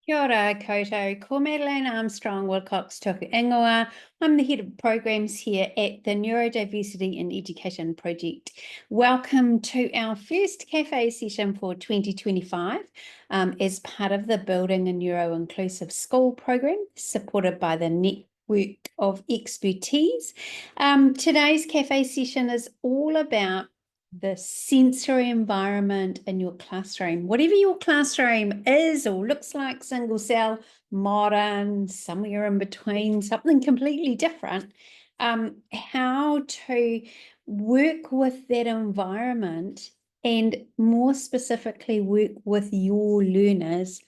Kia ora koutou, ko Madeleine Armstrong Wilcox toku ingoa. I'm the head of programs here at the Neurodiversity in Education Project. Welcome to our first cafe session for 2025 as part of the Building a Neuro-Inclusive School program supported by the Network of Expertise. Today's cafe session is all about the sensory environment in your classroom. Whatever your classroom is or looks like, single cell, modern, somewhere in between, something completely different, how to work with that environment and more specifically work with your learners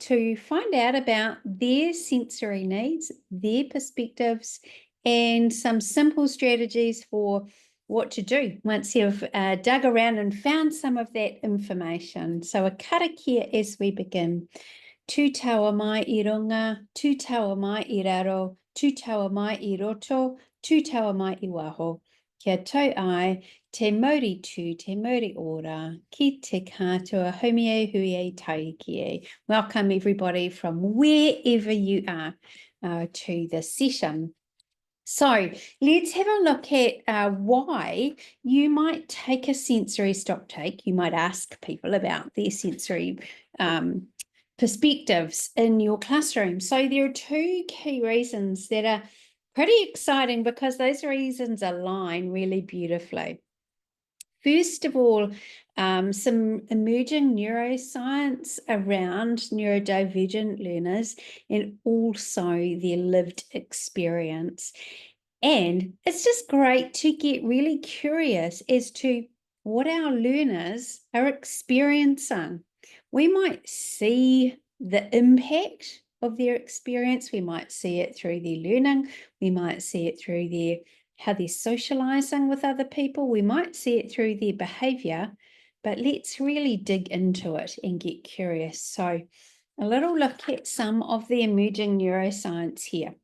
to find out about their sensory needs, their perspectives, and some simple strategies for what to do once you've dug around and found some of that information. So a karakia as we begin. Tu taua mai I runga, tu taua mai I raro, tu taua mai I roto, tu taua mai I waho. Kia tau ai, te mauri tū, te mauri ora, ki te katoa, homie hui tauki. Welcome everybody from wherever you are to the session. So let's have a look at why you might take a sensory stock take. You might ask people about their sensory perspectives in your classroom. So there are two key reasons that are pretty exciting because those reasons align really beautifully. First of all, some emerging neuroscience around neurodivergent learners and also their lived experience. And it's just great to get really curious as to what our learners are experiencing. We might see the impact of their experience. We might see it through their learning. We might see it through how they're socializing with other people. We might see it through their behavior, but let's really dig into it and get curious. So a little look at some of the emerging neuroscience here.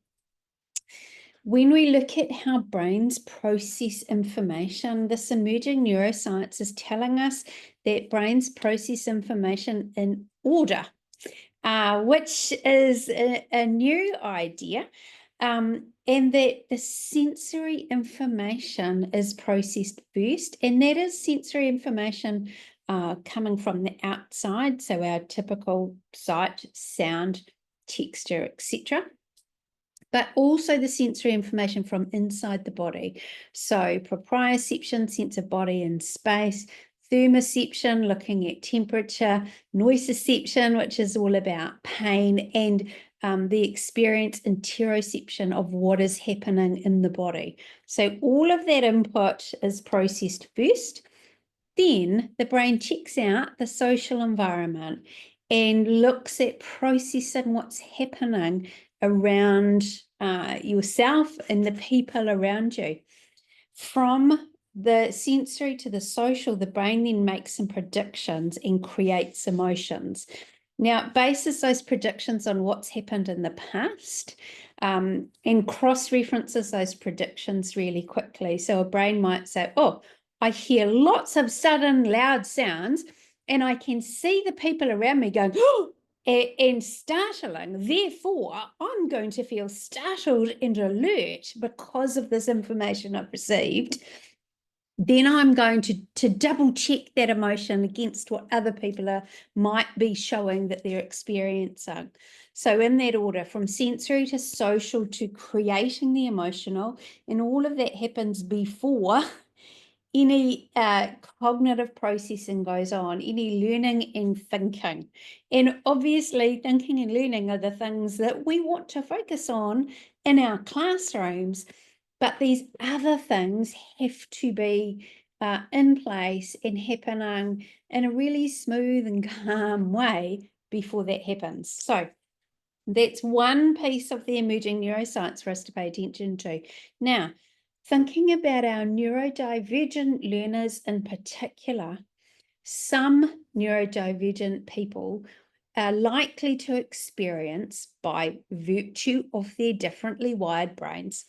When we look at how brains process information, this emerging neuroscience is telling us that brains process information in order, which is a new idea. And that the sensory information is processed first, and that is sensory information coming from the outside, so our typical sight, sound, texture, etc., but also the sensory information from inside the body. So proprioception, sense of body and space, thermoception, looking at temperature, nociception, which is all about pain, and the experience interoception of what is happening in the body. So all of that input is processed first. Then the brain checks out the social environment and looks at processing what's happening around yourself and the people around you. From the sensory to the social, the brain then makes some predictions and creates emotions. Now, it bases those predictions on what's happened in the past and cross-references those predictions really quickly. So a brain might say, oh, I hear lots of sudden loud sounds and I can see the people around me going, oh, and startling. Therefore, I'm going to feel startled and alert because of this information I've received. Then I'm going to double check that emotion against what other people might be showing that they're experiencing. So in that order, from sensory to social to creating the emotional, and all of that happens before any cognitive processing goes on, any learning and thinking. And obviously, thinking and learning are the things that we want to focus on in our classrooms, but these other things have to be in place and happening in a really smooth and calm way before that happens. So that's one piece of the emerging neuroscience for us to pay attention to. Now, thinking about our neurodivergent learners in particular, some neurodivergent people are likely to experience, by virtue of their differently wired brains,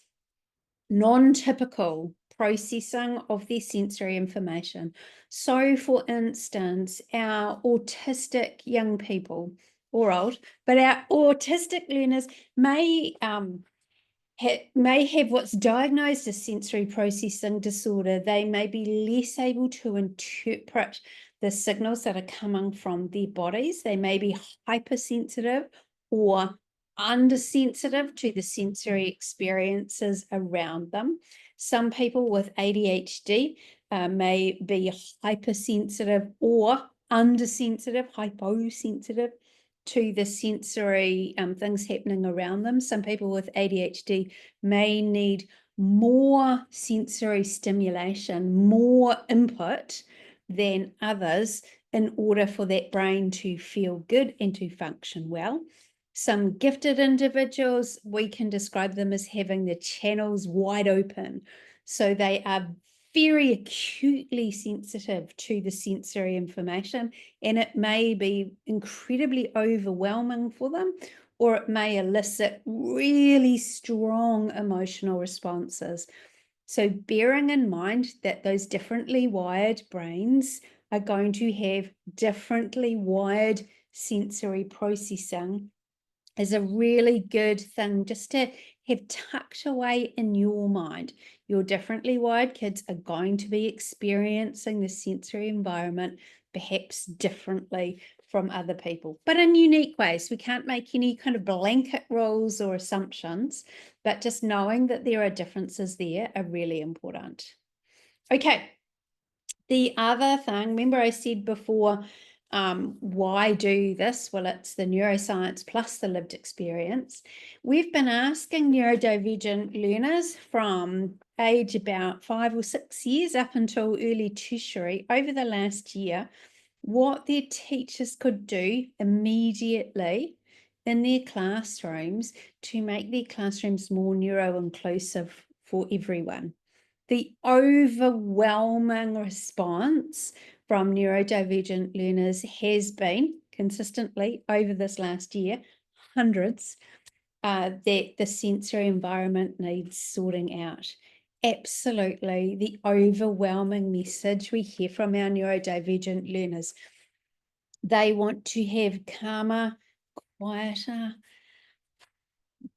non-typical processing of their sensory information. So, for instance, our autistic young people or old, but our autistic learners may have what's diagnosed as sensory processing disorder. They may be less able to interpret the signals that are coming from their bodies. They may be hypersensitive or undersensitive to the sensory experiences around them. Some people with ADHD may be hypersensitive or undersensitive, hyposensitive to the sensory things happening around them. Some people with ADHD may need more sensory stimulation, more input than others in order for that brain to feel good and to function well. Some gifted individuals, we can describe them as having the channels wide open. So they are very acutely sensitive to the sensory information, and it may be incredibly overwhelming for them, or it may elicit really strong emotional responses. So bearing in mind that those differently wired brains are going to have differently wired sensory processing is a really good thing just to have tucked away in your mind. Your differently wired kids are going to be experiencing the sensory environment perhaps differently from other people, but in unique ways. We can't make any kind of blanket rules or assumptions, but just knowing that there are differences there are really important. Okay, the other thing, remember I said before, why do this? Well, it's the neuroscience plus the lived experience. We've been asking neurodivergent learners from age about 5 or 6 years up until early tertiary over the last year what their teachers could do immediately in their classrooms to make their classrooms more neuro-inclusive for everyone. The overwhelming response from neurodivergent learners has been consistently over this last year, hundreds, that the sensory environment needs sorting out. Absolutely, the overwhelming message we hear from our neurodivergent learners. They want to have calmer, quieter,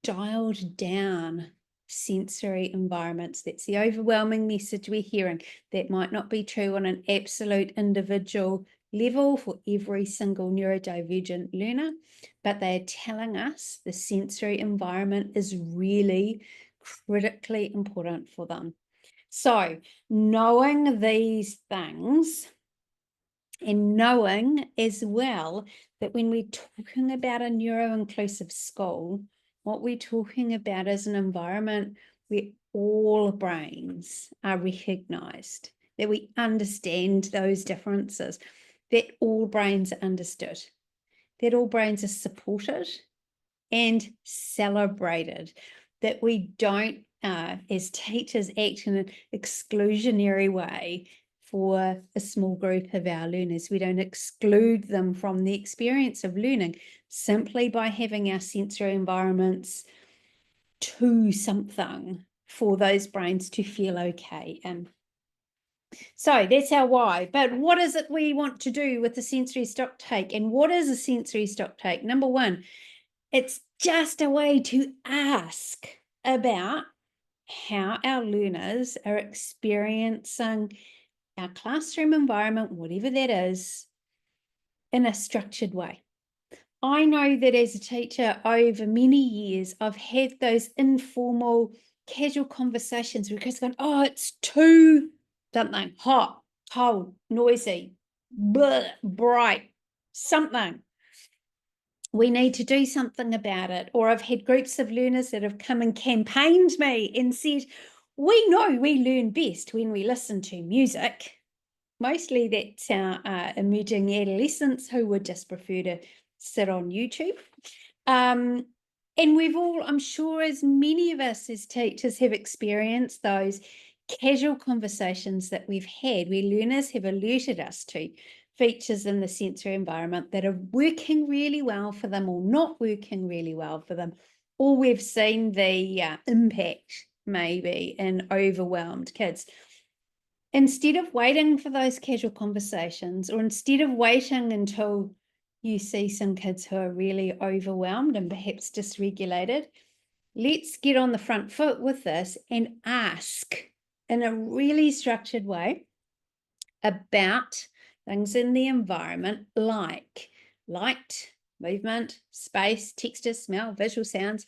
dialed down sensory environments. That's the overwhelming message we're hearing. That might not be true on an absolute individual level for every single neurodivergent learner, but they're telling us the sensory environment is really critically important for them. So knowing these things, and knowing as well that when we're talking about a neuro-inclusive school, what we're talking about is an environment where all brains are recognized, that we understand those differences, that all brains are understood, that all brains are supported and celebrated, that we don't, as teachers, act in an exclusionary way for a small group of our learners. We don't exclude them from the experience of learning simply by having our sensory environments to something for those brains to feel okay. So that's our why. But what is it we want to do with the sensory stock take? And what is a sensory stock take? Number one, it's just a way to ask about how our learners are experiencing our classroom environment, whatever that is, in a structured way. I know that as a teacher over many years, I've had those informal, casual conversations where kids going, oh, it's too something, hot, cold, noisy, bleh, bright, something. We need to do something about it. Or I've had groups of learners that have come and campaigned me and said, we know we learn best when we listen to music. Mostly that's our emerging adolescents who would just prefer to sit on YouTube. And we've all, I'm sure as many of us as teachers have experienced those casual conversations that we've had where learners have alerted us to features in the sensory environment that are working really well for them or not working really well for them, or we've seen the impact maybe in overwhelmed kids. Instead of waiting for those casual conversations, or instead of waiting until you see some kids who are really overwhelmed and perhaps dysregulated. Let's get on the front foot with this and ask in a really structured way about things in the environment like light, movement, space, texture, smell, visual sounds,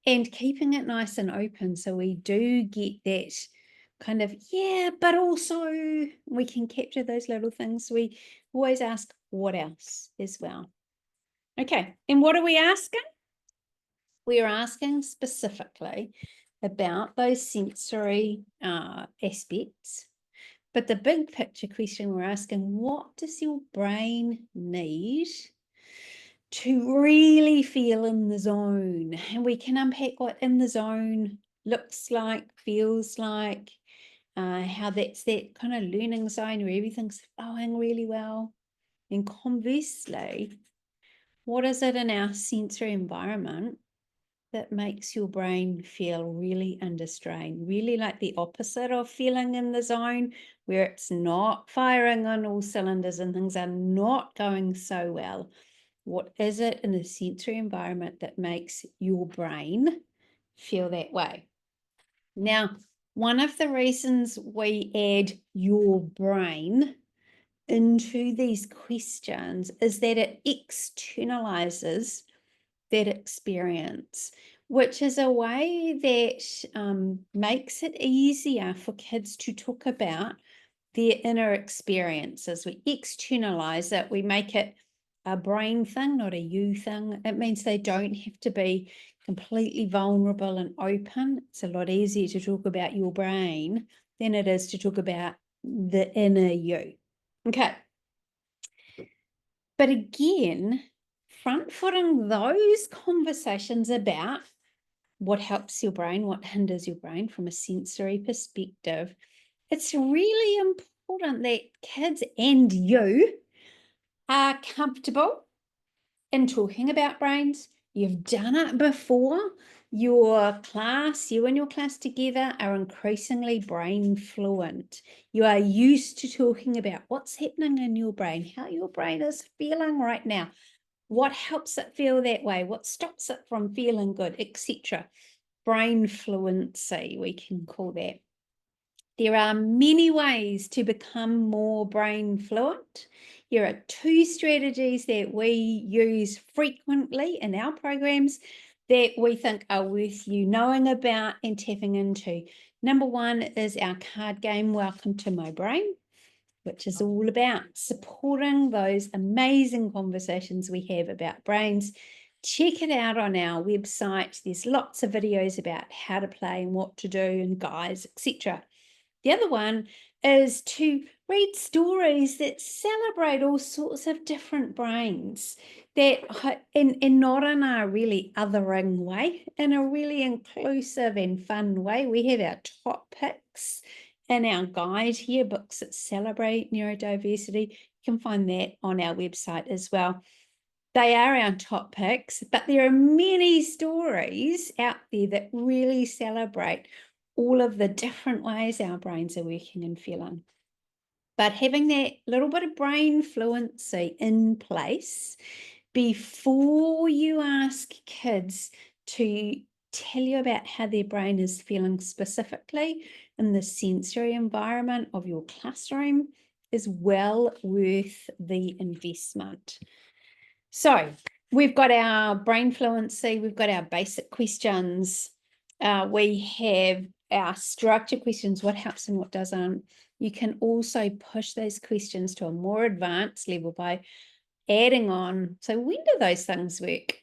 and keeping it nice and open so we do get that kind of, yeah, but also we can capture those little things. We always ask what else as well. Okay, and what are we asking? We are asking specifically about those sensory aspects. But the big picture question we're asking, what does your brain need to really feel in the zone? And we can unpack what in the zone looks like, feels like, how that's that kind of learning zone where everything's flowing really well. And conversely, what is it in our sensory environment that makes your brain feel really under strain, really like the opposite of feeling in the zone, where it's not firing on all cylinders and things are not going so well? What is it in the sensory environment that makes your brain feel that way? Now, one of the reasons we add your brain into these questions is that it externalizes that experience, which is a way that makes it easier for kids to talk about their inner experiences. We externalize it, we make it a brain thing, not a you thing. It means they don't have to be completely vulnerable and open. It's a lot easier to talk about your brain than it is to talk about the inner you. Okay. But again, front-footing those conversations about what helps your brain, what hinders your brain from a sensory perspective, it's really important that kids and you are comfortable in talking about brains. You've done it before. Your class, you and your class together are increasingly brain fluent. You are used to talking about what's happening in your brain, how your brain is feeling right now, what helps it feel that way, what stops it from feeling good, etc. Brain fluency, we can call that. There are many ways to become more brain fluent. Here are 2 strategies that we use frequently in our programs that we think are worth you knowing about and tapping into. Number 1 is our card game, Welcome to My Brain, which is all about supporting those amazing conversations we have about brains. Check it out on our website. There's lots of videos about how to play and what to do and guides, etc. The other one is to read stories that celebrate all sorts of different brains, that in not in a really othering way, in a really inclusive and fun way. We have our top picks in our guide here, books that celebrate neurodiversity. You can find that on our website as well. They are our top picks, but there are many stories out there that really celebrate all of the different ways our brains are working and feeling. But having that little bit of brain fluency in place before you ask kids to tell you about how their brain is feeling specifically in the sensory environment of your classroom is well worth the investment. So we've got our brain fluency, we've got our basic questions, we have our structured questions, what helps and what doesn't. You can also push those questions to a more advanced level by adding on, so when do those things work?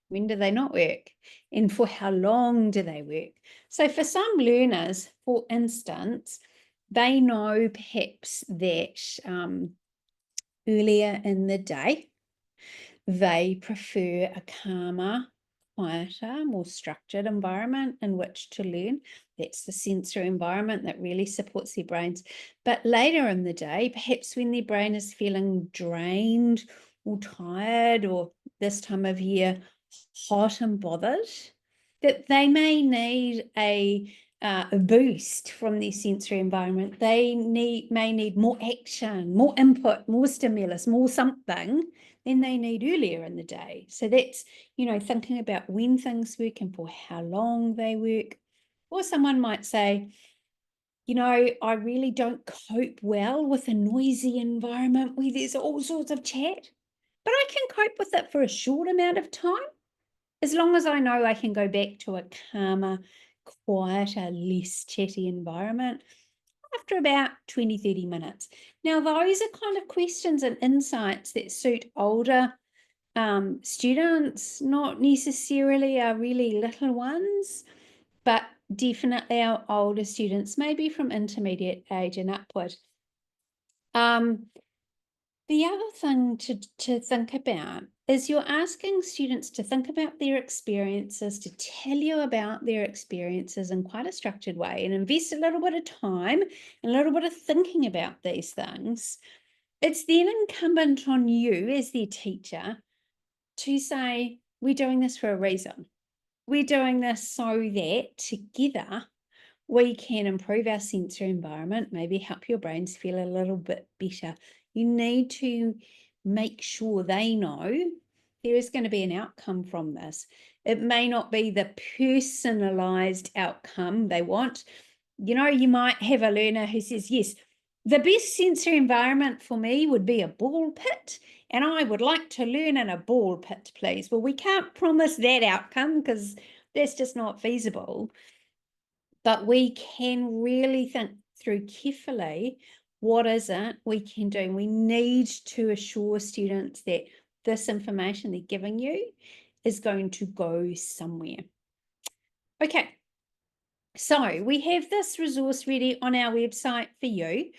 When do they not work? And for how long do they work? So for some learners, for instance, they know perhaps that earlier in the day, they prefer a calmer, quieter, more structured environment in which to learn. That's the sensory environment that really supports their brains. But later in the day, perhaps when their brain is feeling drained or tired, or this time of year, hot and bothered, that they may need a boost from their sensory environment. They may need more action, more input, more stimulus, more something than they need earlier in the day. So that's, thinking about when things work and for how long they work. Or someone might say, I really don't cope well with a noisy environment where there's all sorts of chat, but I can cope with it for a short amount of time, as long as I know I can go back to a calmer, quieter, less chatty environment after about 20, 30 minutes. Now, those are kind of questions and insights that suit older students, not necessarily our really little ones, but definitely our older students, maybe from intermediate age and upward. The other thing to think about is you're asking students to think about their experiences, to tell you about their experiences in quite a structured way and invest a little bit of time and a little bit of thinking about these things. It's then incumbent on you as their teacher to say, we're doing this for a reason. We're doing this so that together we can improve our sensory environment, maybe help your brains feel a little bit better. You need to make sure they know there is going to be an outcome from this. It may not be the personalized outcome they want. You might have a learner who says, yes, the best sensory environment for me would be a ball pit, and I would like to learn in a ball pit, please. Well, we can't promise that outcome because that's just not feasible. But we can really think through carefully, what is it we can do? And we need to assure students that this information they're giving you is going to go somewhere. Okay, so we have this resource ready on our website for you.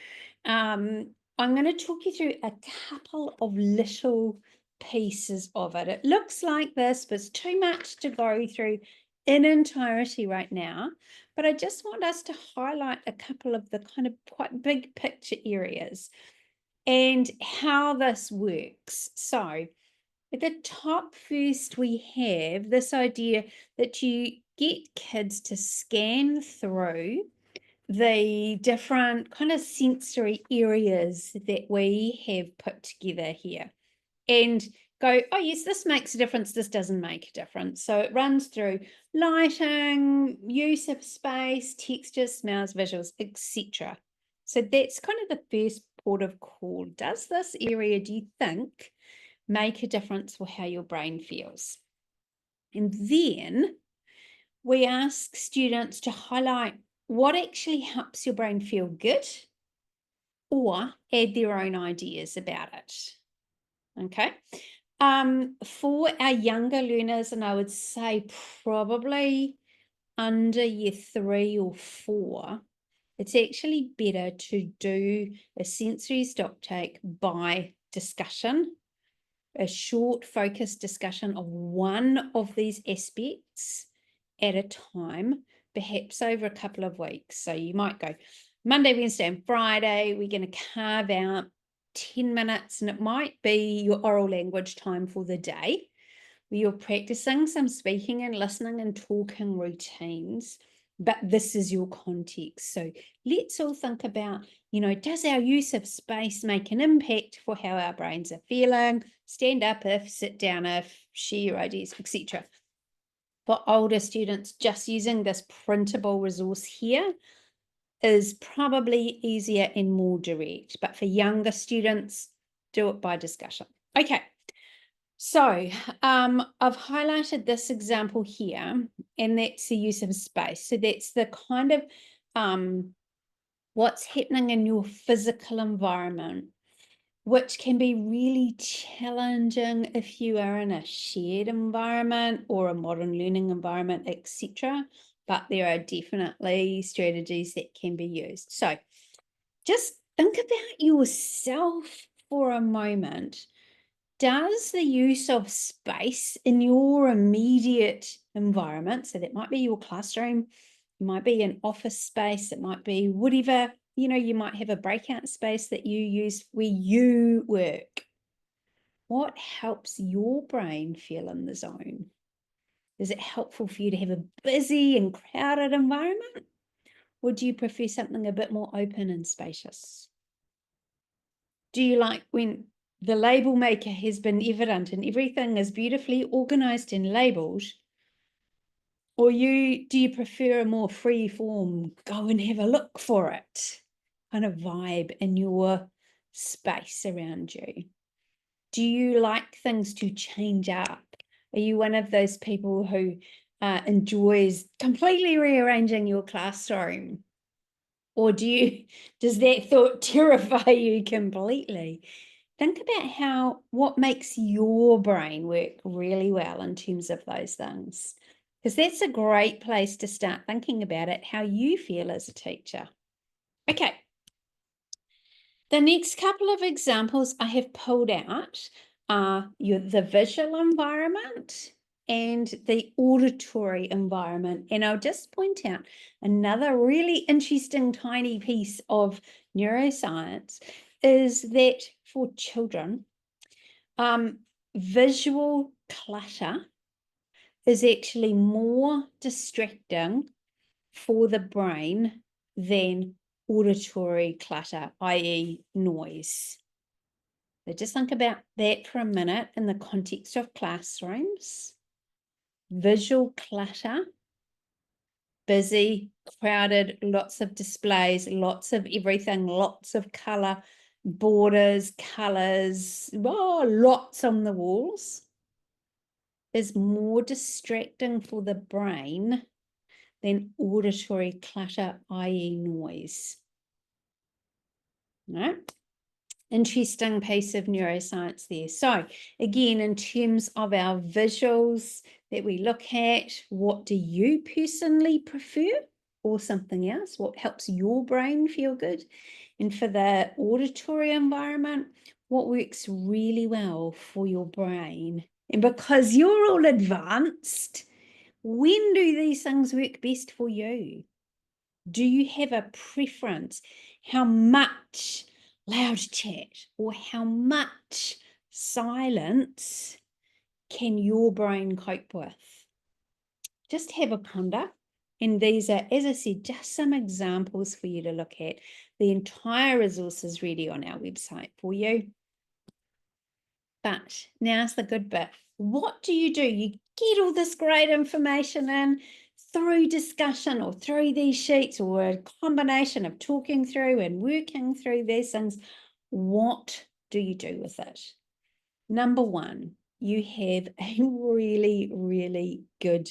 I'm going to talk you through a couple of little pieces of it. It looks like this, but it's too much to go through in entirety right now. But I just want us to highlight a couple of the kind of quite big picture areas and how this works. So at the top first, we have this idea that you get kids to scan through the different kind of sensory areas that we have put together here and go, oh yes, this makes a difference, this doesn't make a difference. So it runs through lighting, use of space, textures, smells, visuals, etc. So that's kind of the first port of call. Does this area, do you think, make a difference for how your brain feels? And then we ask students to highlight what actually helps your brain feel good or add their own ideas about it. Okay. For our younger learners, and I would say probably under year 3 or 4, it's actually better to do a sensory stock take by discussion, a short focused discussion of one of these aspects at a time, perhaps over a couple of weeks. So you might go Monday, Wednesday, and Friday, we're going to carve out 10 minutes, and it might be your oral language time for the day, where you're practicing some speaking and listening and talking routines, but this is your context. So let's all think about, does our use of space make an impact for how our brains are feeling? Stand up if, sit down if, share your ideas, etc. For older students, just using this printable resource here is probably easier and more direct, but for younger students, do it by discussion. Okay, so I've highlighted this example here, and that's the use of space. So that's the kind of what's happening in your physical environment, which can be really challenging if you are in a shared environment or a modern learning environment, etc. But there are definitely strategies that can be used. So just think about yourself for a moment. Does the use of space in your immediate environment, so that might be your classroom, it might be an office space, it might be whatever, you might have a breakout space that you use where you work. What helps your brain feel in the zone? Is it helpful for you to have a busy and crowded environment? Or do you prefer something a bit more open and spacious? Do you like when the label maker has been evident and everything is beautifully organized and labeled? Or do you prefer a more free form, go and have a look for it kind of vibe in your space around you? Do you like things to change up? Are you one of those people who enjoys completely rearranging your classroom? Or does that thought terrify you completely? Think about what makes your brain work really well in terms of those things, because that's a great place to start thinking about it, how you feel as a teacher. Okay. The next couple of examples I have pulled out are the visual environment and the auditory environment. And I'll just point out another really interesting tiny piece of neuroscience is that for children, visual clutter is actually more distracting for the brain than auditory clutter, i.e. noise. So just think about that for a minute in the context of classrooms. Visual clutter, busy, crowded, lots of displays, lots of everything, lots of color, borders, colors, lots on the walls, is more distracting for the brain than auditory clutter, i.e. noise. No? Interesting piece of neuroscience there. So again, in terms of our visuals that we look at, what do you personally prefer or something else? What helps your brain feel good? And for the auditory environment, what works really well for your brain? And because you're all advanced, when do these things work best for you? Do you have a preference? How much loud chat or how much silence can your brain cope with? Just have a ponder. And these are, as I said, just some examples for you to look at. The entire resource is ready on our website for you. But now's the good bit. What do? You get all this great information in through discussion or through these sheets or a combination of talking through and working through these things. What do you do with it? Number one, you have a really, really good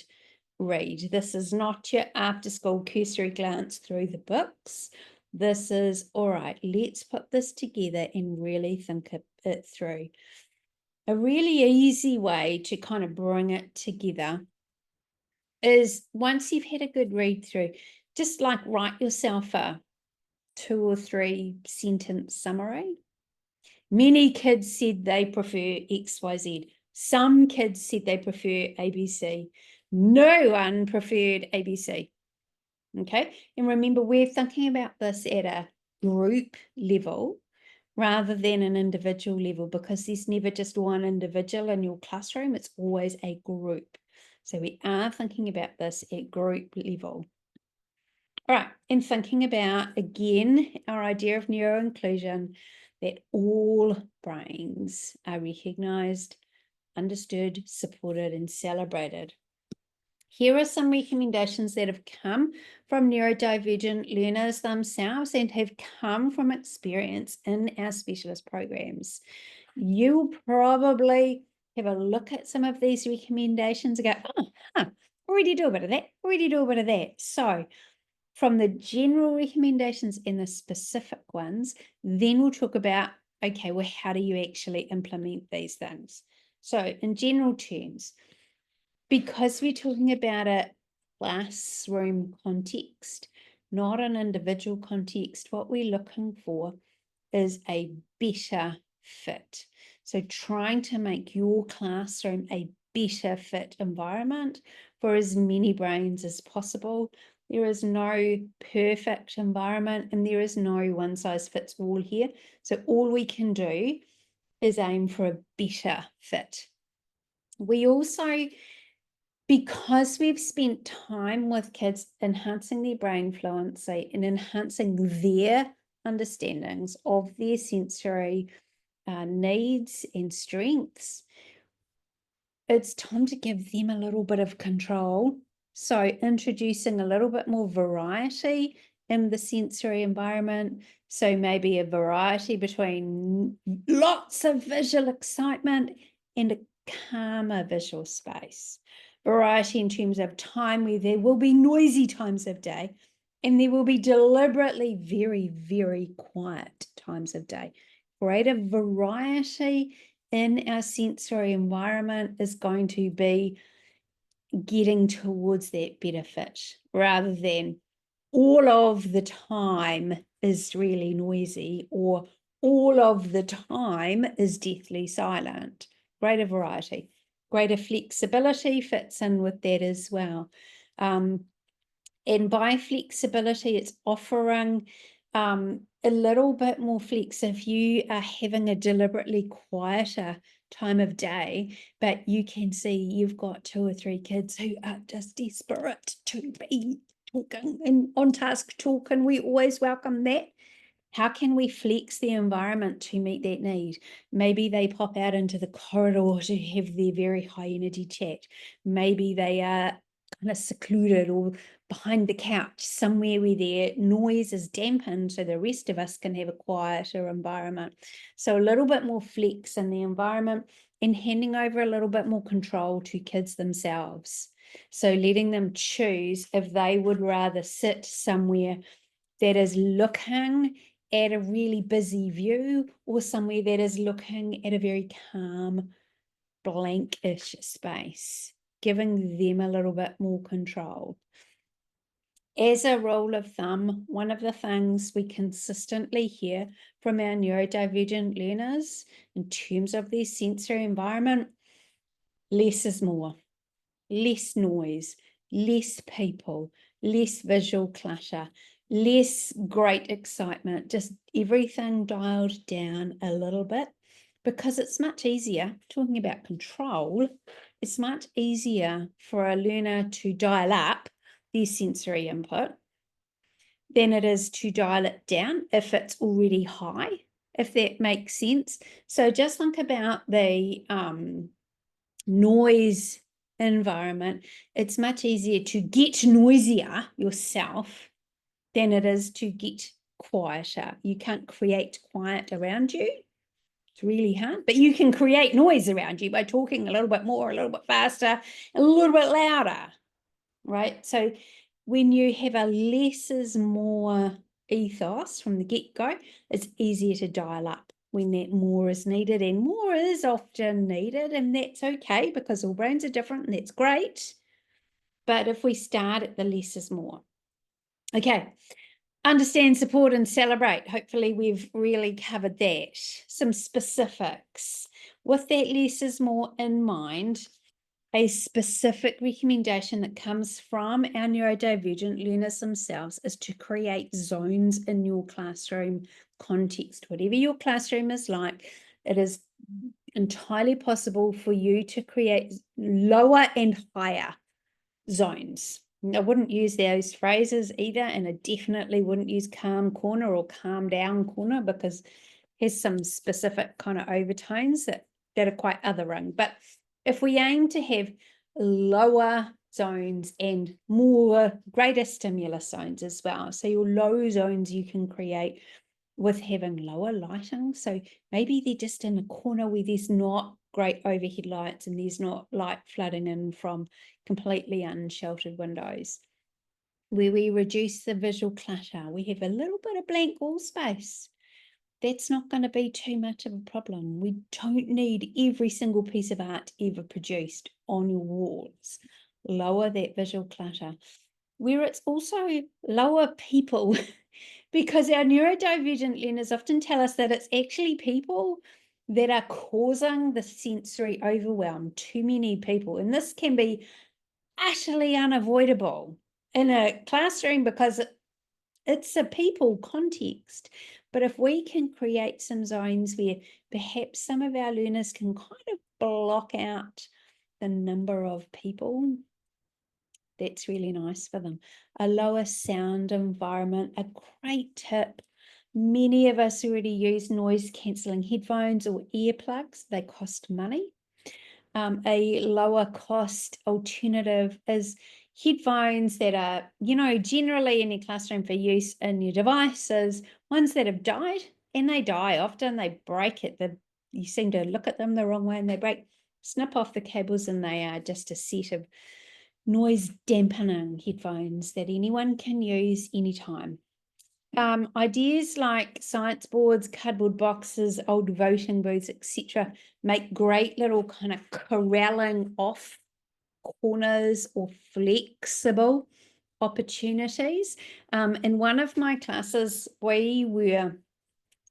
read. This is not your after school cursory glance through the books. This is, all right, let's put this together and really think it through. A really easy way to kind of bring it together is once you've had a good read through, just like write yourself a 2 or 3 sentence summary. Many kids said they prefer XYZ. Some kids said they prefer ABC. No one preferred ABC. Okay. And remember, we're thinking about this at a group level rather than an individual level, because there's never just one individual in your classroom. It's always a group. So we are thinking about this at group level. All right, and thinking about, again, our idea of neuroinclusion, that all brains are recognized, understood, supported, and celebrated. Here are some recommendations that have come from neurodivergent learners themselves and have come from experience in our specialist programs. You'll probably have a look at some of these recommendations and go, already do a bit of that, already do a bit of that. So from the general recommendations and the specific ones, then we'll talk about, okay, well, how do you actually implement these things? So in general terms, because we're talking about a classroom context, not an individual context, what we're looking for is a better fit. So trying to make your classroom a better fit environment for as many brains as possible. There is no perfect environment and there is no one size fits all here. So all we can do is aim for a better fit. We also, because we've spent time with kids enhancing their brain fluency and enhancing their understandings of their sensory needs and strengths, it's time to give them a little bit of control. So introducing a little bit more variety in the sensory environment. So maybe a variety between lots of visual excitement and a calmer visual space. Variety in terms of time, where there will be noisy times of day and there will be deliberately very, very quiet times of day. Greater variety in our sensory environment is going to be getting towards that better fit, rather than all of the time is really noisy or all of the time is deathly silent. Greater variety, greater flexibility fits in with that as well. And by flexibility, it's offering a little bit more flex. If you are having a deliberately quieter time of day, but you can see you've got 2 or 3 kids who are just desperate to be talking and on task talking, we always welcome that. How can we flex the environment to meet that need? Maybe they pop out into the corridor to have their very high energy chat. Maybe they are kind of secluded or behind the couch, somewhere where their noise is dampened so the rest of us can have a quieter environment. So a little bit more flex in the environment and handing over a little bit more control to kids themselves. So letting them choose if they would rather sit somewhere that is looking at a really busy view or somewhere that is looking at a very calm, blankish space, giving them a little bit more control. As a rule of thumb, one of the things we consistently hear from our neurodivergent learners in terms of their sensory environment, less is more. Less noise, less people, less visual clutter, less great excitement, just everything dialed down a little bit, because it's much easier, talking about control, it's much easier for a learner to dial up their sensory input than it is to dial it down if it's already high, if that makes sense. So just think about the noise environment. It's much easier to get noisier yourself than it is to get quieter. You can't create quiet around you. It's really hard, but you can create noise around you by talking a little bit more, a little bit faster, a little bit louder, right? So when you have a less is more ethos from the get-go, it's easier to dial up when that more is needed, and more is often needed, and that's okay because all brains are different and that's great. But if we start at the less is more. Okay, understand, support, and celebrate. Hopefully we've really covered that. Some specifics. With that less is more in mind, a specific recommendation that comes from our neurodivergent learners themselves is to create zones in your classroom context. Whatever your classroom is like, it is entirely possible for you to create lower and higher zones. I wouldn't use those phrases either, and I definitely wouldn't use calm corner or calm down corner, because has some specific kind of overtones that are quite othering. But if we aim to have lower zones and more greater stimulus zones as well, so your low zones you can create with having lower lighting. So maybe they're just in a corner where there's not great overhead lights and there's not light flooding in from completely unsheltered windows. Where we reduce the visual clutter, we have a little bit of blank wall space. That's not going to be too much of a problem. We don't need every single piece of art ever produced on your walls. Lower that visual clutter. Where it's also lower people, because our neurodivergent learners often tell us that it's actually people that are causing the sensory overwhelm, too many people. And this can be utterly unavoidable in a classroom because it's a people context. But if we can create some zones where perhaps some of our learners can kind of block out the number of people, that's really nice for them. A lower sound environment, a great tip Many of us already use noise cancelling headphones or earplugs. They cost money. A lower cost alternative is headphones that are, generally in your classroom for use in your devices, ones that have died, and they die often, they break it. You seem to look at them the wrong way and they break, snip off the cables, and they are just a set of noise dampening headphones that anyone can use anytime. Ideas like science boards, cardboard boxes, old voting booths, etc., make great little kind of corralling off corners or flexible opportunities. In one of my classes, we were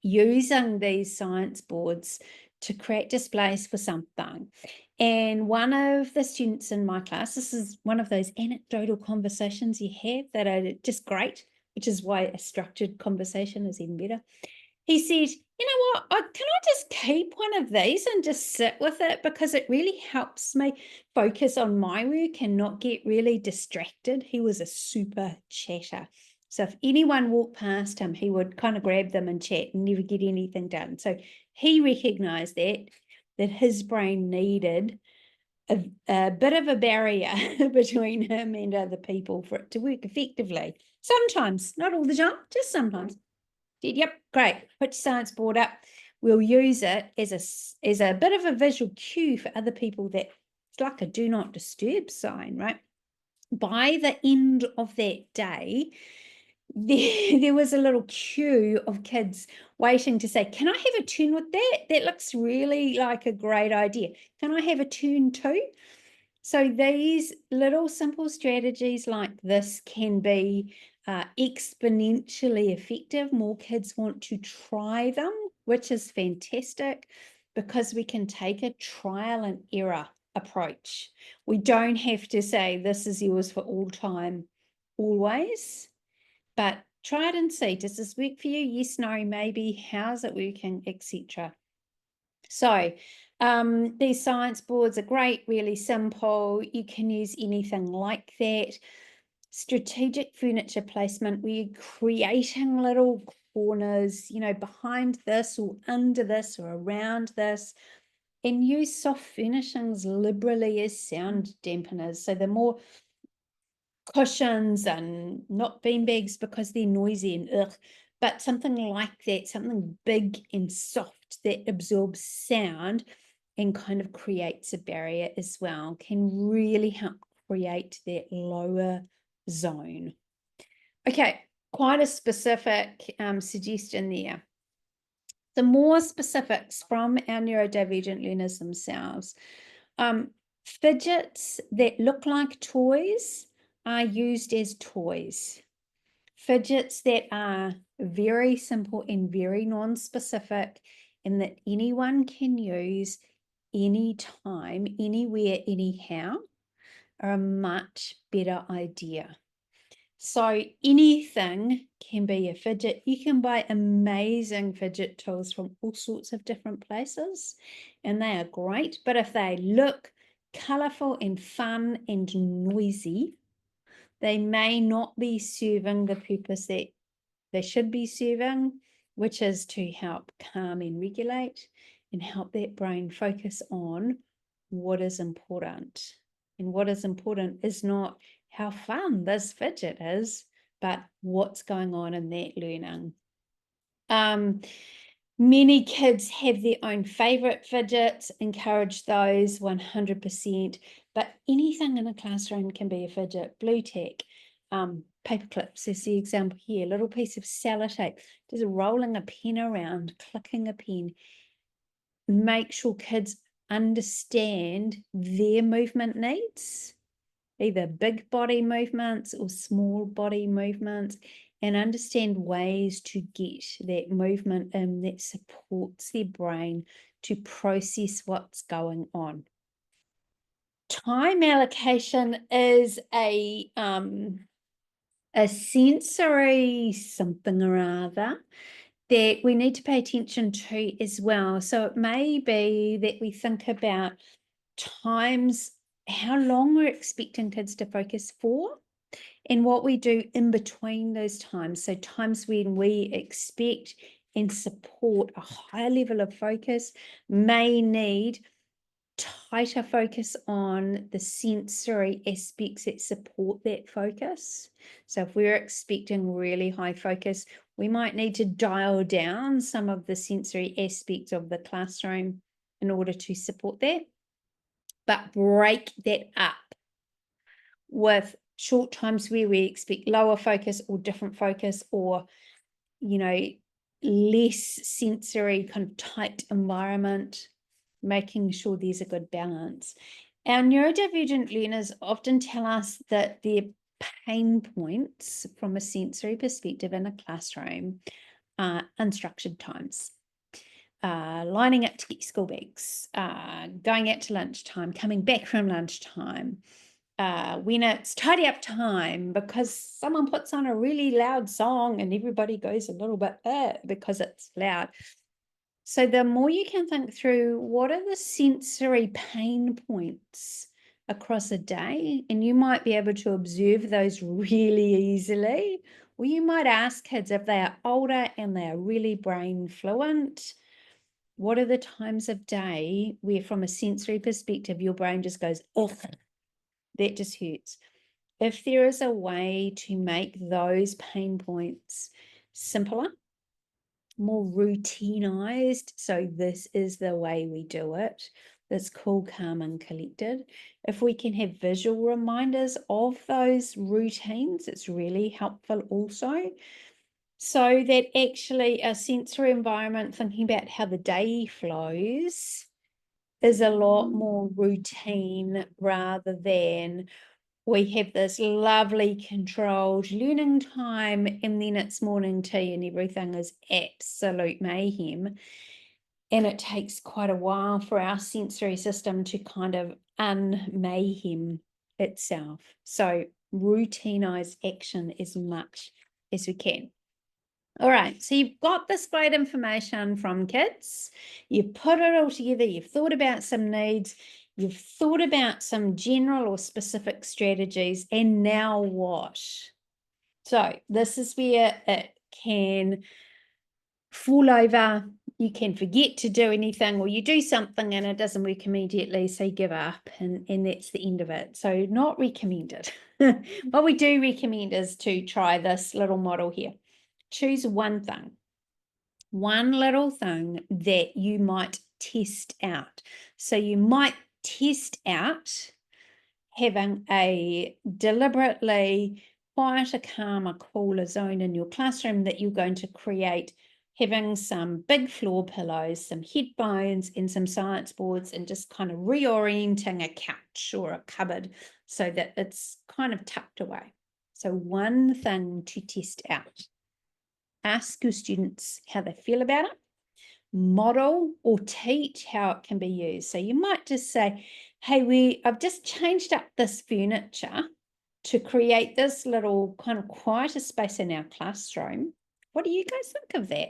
using these science boards to create displays for something. And one of the students in my class, this is one of those anecdotal conversations you have that are just great, which is why a structured conversation is even better. He said, you know what, can I just keep one of these and just sit with it, because it really helps me focus on my work and not get really distracted. He was a super chatter. So if anyone walked past him, he would kind of grab them and chat and never get anything done. So he recognized that his brain needed a bit of a barrier between him and other people for it to work effectively. Sometimes, not all the time, just sometimes. Yep, great. Put your science board up. We'll use it as a bit of a visual cue for other people. That it's like a do not disturb sign, right? By the end of that day, there was a little queue of kids waiting to say, can I have a turn with that? That looks really like a great idea. Can I have a turn too? So these little simple strategies like this can be exponentially effective. More kids want to try them, which is fantastic, because we can take a trial and error approach. We don't have to say this is yours for all time, always, but try it and see. Does this work for you? Yes, no, maybe. How's it working, etc. So these science boards are great, really simple. You can use anything like that. Strategic furniture placement, we're creating little corners, behind this or under this or around this, and use soft furnishings liberally as sound dampeners. So the more cushions and not beanbags because they're noisy and ugh, but something like that, something big and soft that absorbs sound and kind of creates a barrier as well, can really help create that lower zone. Okay, quite a specific suggestion there. The more specifics from our neurodivergent learners themselves. Fidgets that look like toys are used as toys. Fidgets that are very simple and very non-specific and that anyone can use anytime, anywhere, anyhow, are a much better idea. So anything can be a fidget. You can buy amazing fidget tools from all sorts of different places, and they are great. But if they look colourful and fun and noisy, they may not be serving the purpose that they should be serving, which is to help calm and regulate and help that brain focus on what is important. And what is important is not how fun this fidget is, but what's going on in that learning. Many kids have their own favorite fidgets, encourage those 100%, but anything in a classroom can be a fidget. Blue tack, paper clips is the example here, little piece of sellotape, just rolling a pen around, clicking a pen. Make sure kids understand their movement needs, either big body movements or small body movements, and understand ways to get that movement in that supports their brain to process what's going on. Time allocation is a sensory something or other that we need to pay attention to as well. So it may be that we think about times, how long we're expecting kids to focus for, and what we do in between those times. So times when we expect and support a higher level of focus may need tighter focus on the sensory aspects that support that focus. So if we're expecting really high focus, we might need to dial down some of the sensory aspects of the classroom in order to support that, but break that up with short times where we expect lower focus or different focus, or, you know, less sensory kind of tight environment, making sure there's a good balance. Our neurodivergent learners often tell us that their pain points from a sensory perspective in a classroom are unstructured times. Lining up to get school bags, going out to lunchtime, coming back from lunchtime, when it's tidy up time because someone puts on a really loud song and everybody goes a little bit because it's loud. So the more you can think through what are the sensory pain points across a day, and you might be able to observe those really easily, or you might ask kids if they are older and they are really brain fluent, what are the times of day where from a sensory perspective your brain just goes, oh, that just hurts. If there is a way to make those pain points simpler, more routinized, so this is the way we do it, that's cool, calm, and collected. If we can have visual reminders of those routines, it's really helpful also. So that actually a sensory environment, thinking about how the day flows, is a lot more routine rather than we have this lovely controlled learning time and then it's morning tea and everything is absolute mayhem. And it takes quite a while for our sensory system to kind of unmayhem itself. So routinize action as much as we can. All right, so you've got this great information from kids, you've put it all together, you've thought about some needs, you've thought about some general or specific strategies, and now what? So this is where it can fall over, you can forget to do anything, or you do something and it doesn't work immediately, so you give up, and that's the end of it. So not recommended. What we do recommend is to try this little model here. Choose one thing, one little thing that you might test out. So you might test out having a deliberately quieter, calmer, cooler zone in your classroom that you're going to create, having some big floor pillows, some headphones, and some science boards, and just kind of reorienting a couch or a cupboard so that it's kind of tucked away. So one thing to test out. Ask your students how they feel about it, model or teach how it can be used. So you might just say, hey, I've just changed up this furniture to create this little kind of quieter space in our classroom. What do you guys think of that?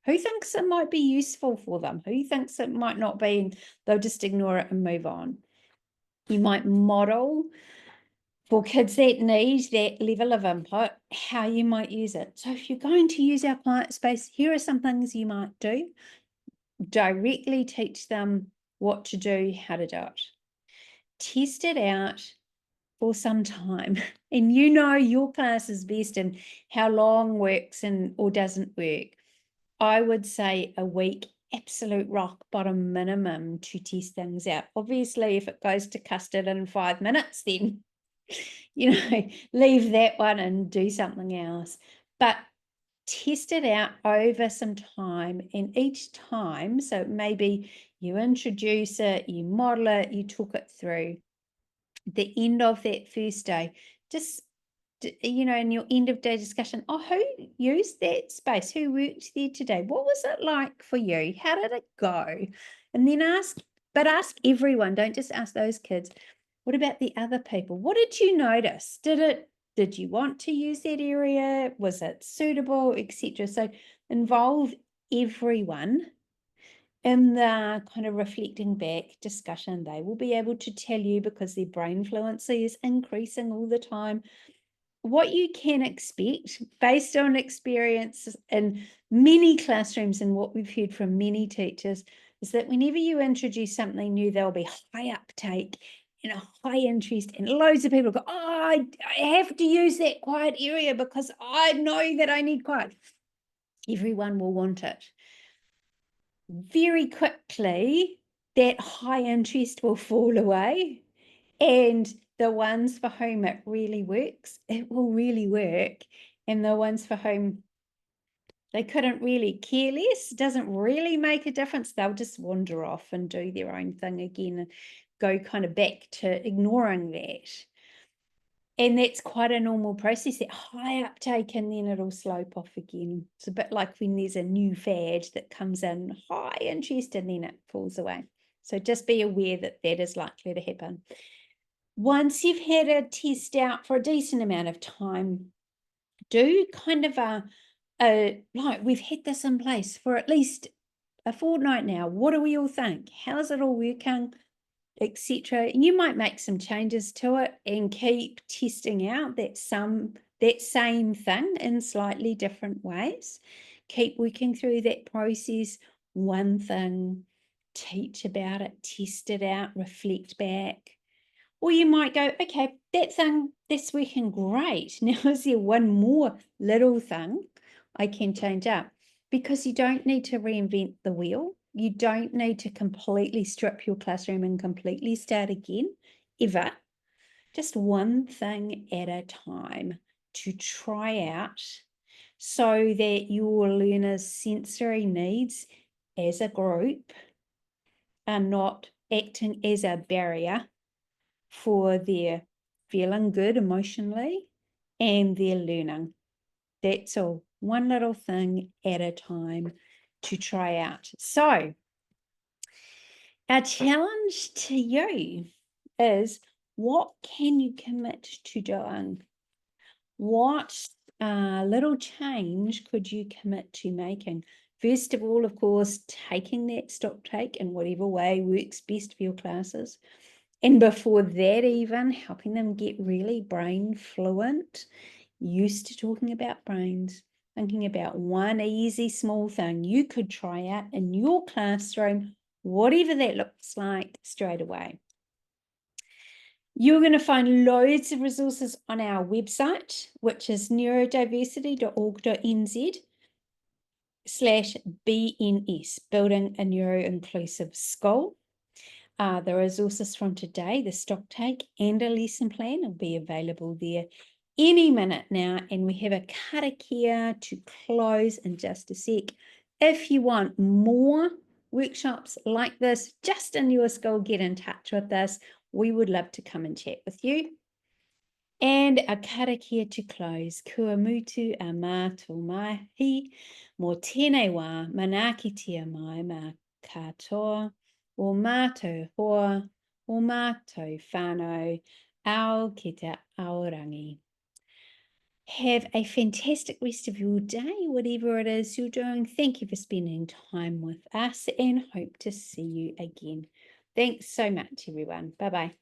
Who thinks it might be useful for them? Who thinks it might not be, and they'll just ignore it and move on? You might model for kids that need that level of input, how you might use it. So if you're going to use our quiet space, here are some things you might do. Directly teach them what to do, how to do it. Test it out for some time. And you know your class is best and how long works and or doesn't work. I would say a week, absolute rock bottom minimum to test things out. Obviously, if it goes to custard in 5 minutes, then leave that one and do something else. But test it out over some time, and each time, so maybe you introduce it, you model it, you talk it through. The end of that first day, just in your end of day discussion, who used that space? Who worked there today? What was it like for you? How did it go? And then ask everyone, don't just ask those kids. What about the other people? What did you notice? Did you want to use that area? Was it suitable, etc.? So involve everyone in the kind of reflecting back discussion, they will be able to tell you, because their brain fluency is increasing all the time, what you can expect based on experience in many classrooms, and what we've heard from many teachers is that whenever you introduce something new, there'll be high uptake and a high interest, and loads of people go, oh, I have to use that quiet area because I know that I need quiet. Everyone will want it. Very quickly, that high interest will fall away, and the ones for whom it really works, it will really work. And the ones for whom they couldn't really care less, doesn't really make a difference, they'll just wander off and do their own thing again and go kind of back to ignoring that. And that's quite a normal process, that high uptake, and then it'll slope off again. It's a bit like when there's a new fad that comes in, high interest, and then it falls away. So just be aware that that is likely to happen. Once you've had a test out for a decent amount of time, do kind of like, we've had this in place for at least a fortnight now. What do we all think? How's it all working? Etc. And you might make some changes to it and keep testing out that same thing in slightly different ways. Keep working through that process, one thing, teach about it, test it out, reflect back. Or you might go, okay, that thing, that's working great. Now is there one more little thing I can change up? Because you don't need to reinvent the wheel. You don't need to completely strip your classroom and completely start again, ever. Just one thing at a time to try out, so that your learners' sensory needs as a group are not acting as a barrier for their feeling good emotionally and their learning. That's all. One little thing at a time to try out. So our challenge to you is, what can you commit to doing? What little change could you commit to making? First of all, of course, taking that stock take in whatever way works best for your classes. And before that, even helping them get really brain fluent, used to talking about brains, thinking about one easy small thing you could try out in your classroom, whatever that looks like, straight away. You're going to find loads of resources on our website, which is neurodiversity.org.nz/BNS, Building a Neuro-Inclusive School. The resources from today, the stock take and a lesson plan, will be available there any minute now. And we have a karakia to close in just a sec. If you want more workshops like this just in your school, get in touch with us. We would love to come and chat with you. And a karakia to close. Kua mutu a mātou mahi, mō tēnei wā, manakitia mai mā katoa, o mātou hoa, o mātou whānau, ao ki te aorangi. Have a fantastic rest of your day, whatever it is you're doing. Thank you for spending time with us, and hope to see you again. Thanks so much, everyone. Bye-bye.